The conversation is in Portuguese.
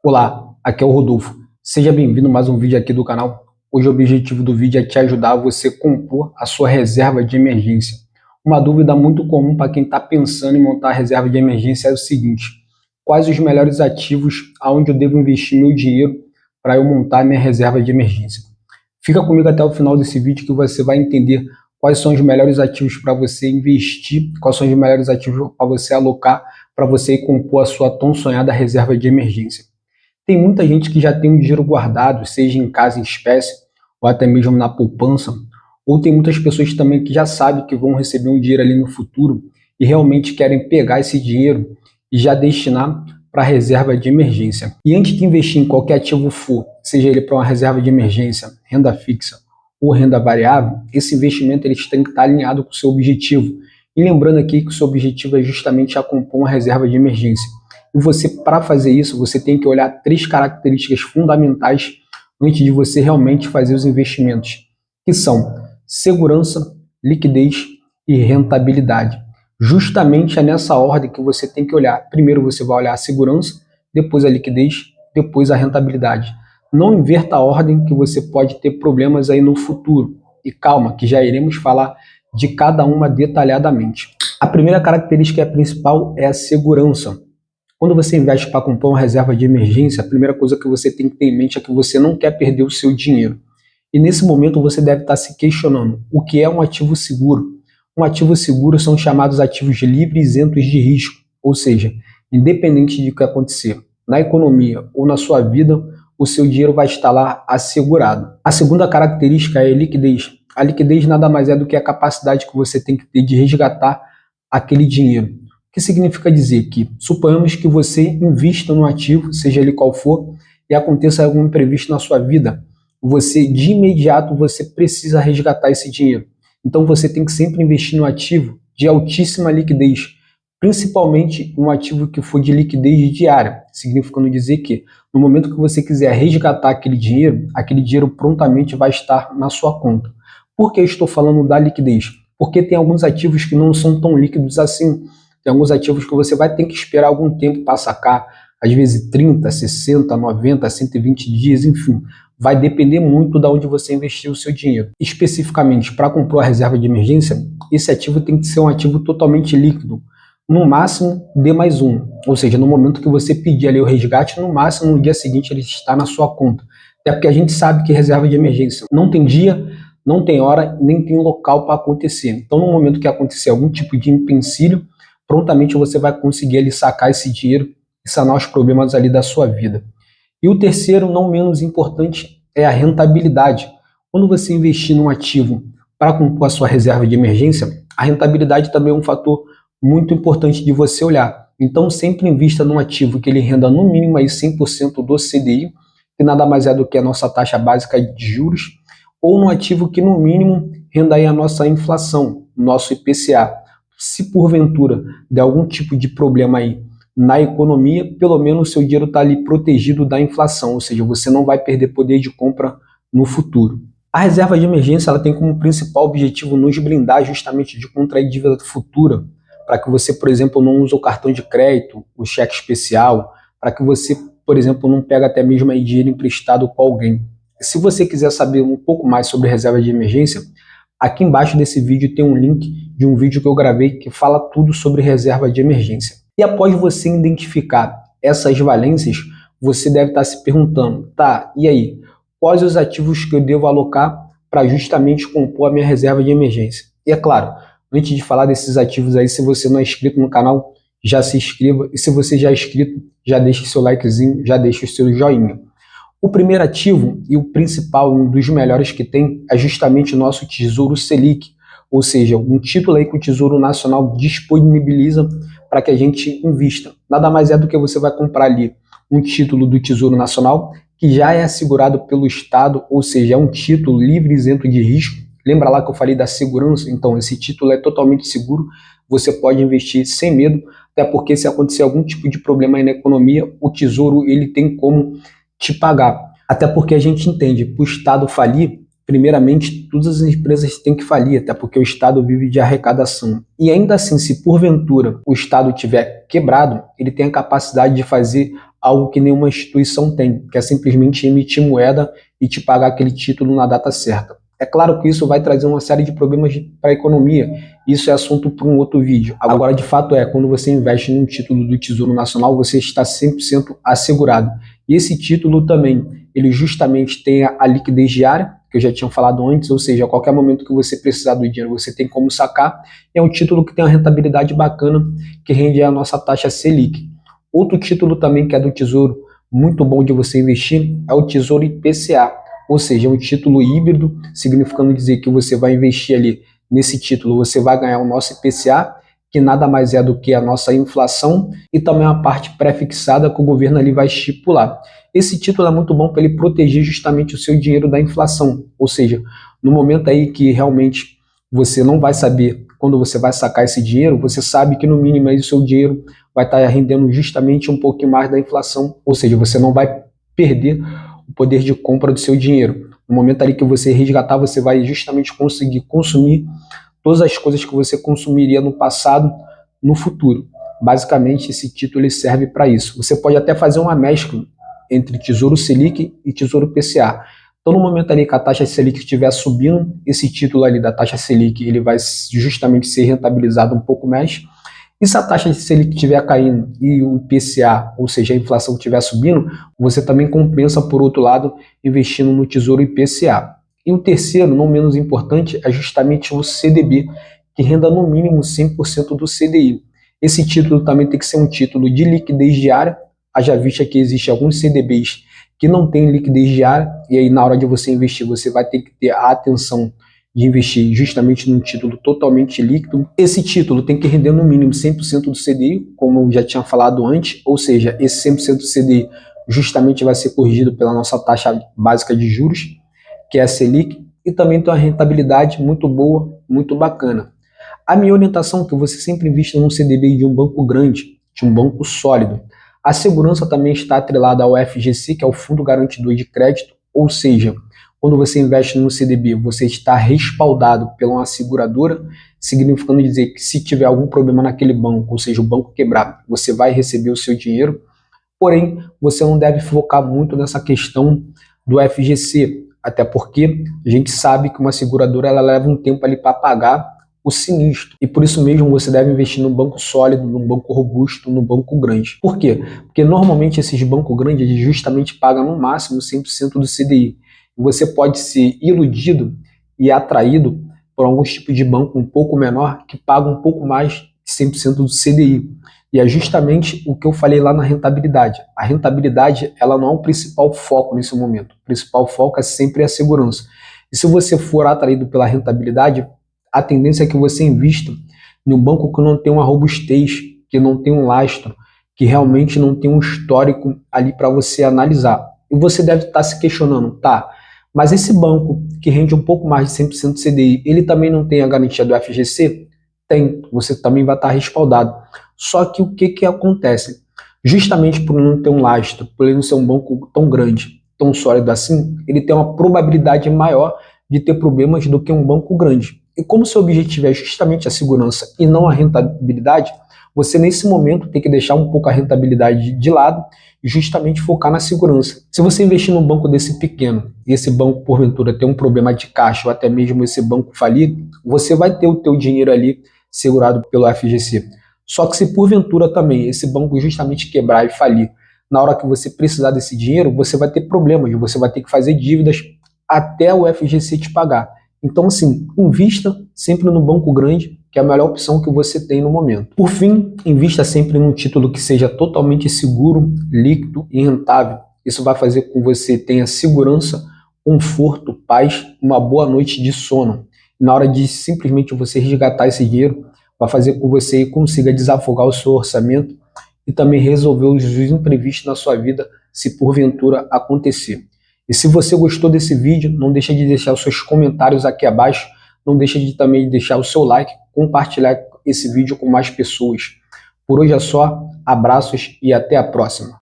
Olá, aqui é o Rodolfo. Seja bem-vindo a mais um vídeo aqui do canal. Hoje o objetivo do vídeo é te ajudar a você compor a sua reserva de emergência. Uma dúvida muito comum para quem está pensando em montar a reserva de emergência é o seguinte: quais os melhores ativos aonde eu devo investir meu dinheiro para eu montar minha reserva de emergência? Fica comigo até o final desse vídeo que você vai entender quais são os melhores ativos para você investir, quais são os melhores ativos para você alocar, para você compor a sua tão sonhada reserva de emergência. Tem muita gente que já tem um dinheiro guardado, seja em casa em espécie, ou até mesmo na poupança, ou tem muitas pessoas também que já sabem que vão receber um dinheiro ali no futuro e realmente querem pegar esse dinheiro e já destinar para a reserva de emergência. E antes de investir em qualquer ativo for, seja ele para uma reserva de emergência, renda fixa ou renda variável, esse investimento eles têm que estar alinhado com o seu objetivo. E lembrando aqui que o seu objetivo é justamente a compor uma reserva de emergência. E você, para fazer isso, você tem que olhar 3 características fundamentais antes de você realmente fazer os investimentos, que são segurança, liquidez e rentabilidade. Justamente é nessa ordem que você tem que olhar. Primeiro você vai olhar a segurança, depois a liquidez, depois a rentabilidade. Não inverta a ordem que você pode ter problemas aí no futuro. E calma, que já iremos falar de cada uma detalhadamente. A primeira característica principal é a segurança. Quando você investe para comprar uma reserva de emergência, a primeira coisa que você tem que ter em mente é que você não quer perder o seu dinheiro. E nesse momento você deve estar se questionando o que é um ativo seguro. Um ativo seguro são chamados ativos livres e isentos de risco, ou seja, independente de o que acontecer na economia ou na sua vida, o seu dinheiro vai estar lá assegurado. A segunda característica é a liquidez. A liquidez nada mais é do que a capacidade que você tem que ter de resgatar aquele dinheiro. O que significa dizer que, suponhamos que você invista no ativo, seja ele qual for, e aconteça algum imprevisto na sua vida, de imediato você precisa resgatar esse dinheiro. Então você tem que sempre investir no ativo de altíssima liquidez, principalmente um ativo que for de liquidez diária, significando dizer que no momento que você quiser resgatar aquele dinheiro prontamente vai estar na sua conta. Por que eu estou falando da liquidez? Porque tem alguns ativos que não são tão líquidos assim. Tem alguns ativos que você vai ter que esperar algum tempo para sacar, às vezes 30, 60, 90, 120 dias, enfim. Vai depender muito de onde você investiu o seu dinheiro. Especificamente, para comprar a reserva de emergência, esse ativo tem que ser um ativo totalmente líquido. No máximo, D+1. Ou seja, no momento que você pedir ali o resgate, no máximo, no dia seguinte, ele está na sua conta. Até porque a gente sabe que reserva de emergência não tem dia, não tem hora, nem tem local para acontecer. Então, no momento que acontecer algum tipo de empecilho, prontamente você vai conseguir ali sacar esse dinheiro e sanar os problemas ali da sua vida. E o terceiro, não menos importante, é a rentabilidade. Quando você investir num ativo para compor a sua reserva de emergência, a rentabilidade também é um fator muito importante de você olhar. Então sempre invista num ativo que ele renda no mínimo aí 100% do CDI, que nada mais é do que a nossa taxa básica de juros, ou num ativo que no mínimo renda aí a nossa inflação, nosso IPCA. Se porventura der algum tipo de problema aí na economia, pelo menos o seu dinheiro está ali protegido da inflação, ou seja, você não vai perder poder de compra no futuro. A reserva de emergência ela tem como principal objetivo nos blindar justamente de contrair dívida futura, para que você, por exemplo, não use o cartão de crédito, o cheque especial, para que você, por exemplo, não pegue até mesmo aí dinheiro emprestado com alguém. Se você quiser saber um pouco mais sobre reserva de emergência, aqui embaixo desse vídeo tem um link de um vídeo que eu gravei que fala tudo sobre reserva de emergência. E após você identificar essas valências, você deve estar se perguntando, tá, e aí, quais os ativos que eu devo alocar para justamente compor a minha reserva de emergência? E é claro, antes de falar desses ativos aí, se você não é inscrito no canal, já se inscreva, e se você já é inscrito, já deixe seu likezinho, já deixe o seu joinha. O primeiro ativo e o principal, um dos melhores que tem, é justamente o nosso Tesouro Selic, ou seja, um título aí que o Tesouro Nacional disponibiliza para que a gente invista. Nada mais é do que você vai comprar ali um título do Tesouro Nacional que já é assegurado pelo Estado, ou seja, é um título livre e isento de risco. Lembra lá que eu falei da segurança? Então, esse título é totalmente seguro, você pode investir sem medo, até porque se acontecer algum tipo de problema aí na economia, o Tesouro ele tem como te pagar. Até porque a gente entende, para o Estado falir, primeiramente, todas as empresas têm que falir, até porque o Estado vive de arrecadação. E ainda assim, se porventura o Estado tiver quebrado, ele tem a capacidade de fazer algo que nenhuma instituição tem, que é simplesmente emitir moeda e te pagar aquele título na data certa. É claro que isso vai trazer uma série de problemas para a economia, isso é assunto para um outro vídeo. Agora, de fato quando você investe num título do Tesouro Nacional, você está 100% assegurado. E esse título também, ele justamente tem a liquidez diária, que eu já tinha falado antes, ou seja, a qualquer momento que você precisar do dinheiro, você tem como sacar. É um título que tem uma rentabilidade bacana, que rende a nossa taxa Selic. Outro título também que é do Tesouro, muito bom de você investir, é o Tesouro IPCA. Ou seja, é um título híbrido, significando dizer que você vai investir ali nesse título, você vai ganhar o nosso IPCA, que nada mais é do que a nossa inflação, e também a parte pré-fixada que o governo ali vai estipular. Esse título é muito bom para ele proteger justamente o seu dinheiro da inflação, ou seja, no momento aí que realmente você não vai saber quando você vai sacar esse dinheiro, você sabe que no mínimo aí o seu dinheiro vai estar rendendo justamente um pouquinho mais da inflação, ou seja, você não vai perder o poder de compra do seu dinheiro. No momento ali que você resgatar, você vai justamente conseguir consumir todas as coisas que você consumiria no passado, no futuro. Basicamente, esse título ele serve para isso. Você pode até fazer uma mescla entre Tesouro Selic e Tesouro PCA. Então, no momento ali que a taxa Selic estiver subindo, esse título ali da taxa Selic ele vai justamente ser rentabilizado um pouco mais. E se a taxa Selic estiver caindo e o IPCA, ou seja, a inflação estiver subindo, você também compensa, por outro lado, investindo no Tesouro IPCA. E o terceiro, não menos importante, é justamente o CDB, que renda no mínimo 100% do CDI. Esse título também tem que ser um título de liquidez diária, haja vista que existem alguns CDBs que não têm liquidez diária, e aí na hora de você investir, você vai ter que ter a atenção de investir justamente num título totalmente líquido. Esse título tem que render no mínimo 100% do CDI, como eu já tinha falado antes, ou seja, esse 100% do CDI justamente vai ser corrigido pela nossa taxa básica de juros, que é a Selic, e também tem uma rentabilidade muito boa, muito bacana. A minha orientação é que você sempre invista num CDB de um banco grande, de um banco sólido. A segurança também está atrelada ao FGC, que é o Fundo Garantidor de Crédito, ou seja, quando você investe no CDB, você está respaldado pela uma seguradora, significando dizer que se tiver algum problema naquele banco, ou seja, o banco quebrar, você vai receber o seu dinheiro. Porém, você não deve focar muito nessa questão do FGC, até porque a gente sabe que uma seguradora ela leva um tempo ali para pagar o sinistro. E por isso mesmo você deve investir num banco sólido, num banco robusto, num banco grande. Por quê? Porque normalmente esses bancos grandes eles justamente pagam no máximo 100% do CDI. E você pode ser iludido e atraído por alguns tipos de banco um pouco menor que pagam um pouco mais de 100% do CDI. E é justamente o que eu falei lá na rentabilidade. A rentabilidade ela não é o principal foco nesse momento. O principal foco é sempre a segurança. E se você for atraído pela rentabilidade, a tendência é que você invista em um banco que não tem uma robustez, que não tem um lastro, que realmente não tem um histórico ali para você analisar. E você deve estar se questionando, tá, mas esse banco que rende um pouco mais de 100% do CDI, ele também não tem a garantia do FGC? Tem, você também vai estar respaldado. Só que o que acontece? Justamente por não ter um lastro, por ele não ser um banco tão grande, tão sólido assim, ele tem uma probabilidade maior de ter problemas do que um banco grande. E como seu objetivo é justamente a segurança e não a rentabilidade, você nesse momento tem que deixar um pouco a rentabilidade de lado e justamente focar na segurança. Se você investir num banco desse pequeno e esse banco porventura ter um problema de caixa ou até mesmo esse banco falir, você vai ter o teu dinheiro ali segurado pelo FGC. Só que se porventura também esse banco justamente quebrar e falir, na hora que você precisar desse dinheiro, você vai ter problemas, você vai ter que fazer dívidas até o FGC te pagar. Então, assim, invista sempre no banco grande, que é a melhor opção que você tem no momento. Por fim, invista sempre num título que seja totalmente seguro, líquido e rentável. Isso vai fazer com que você tenha segurança, conforto, paz, uma boa noite de sono. Na hora de simplesmente você resgatar esse dinheiro, vai fazer com que você consiga desafogar o seu orçamento e também resolver os imprevistos na sua vida, se porventura acontecer. E se você gostou desse vídeo, não deixa de deixar os seus comentários aqui abaixo, não deixa de também deixar o seu like, compartilhar esse vídeo com mais pessoas. Por hoje é só, abraços e até a próxima.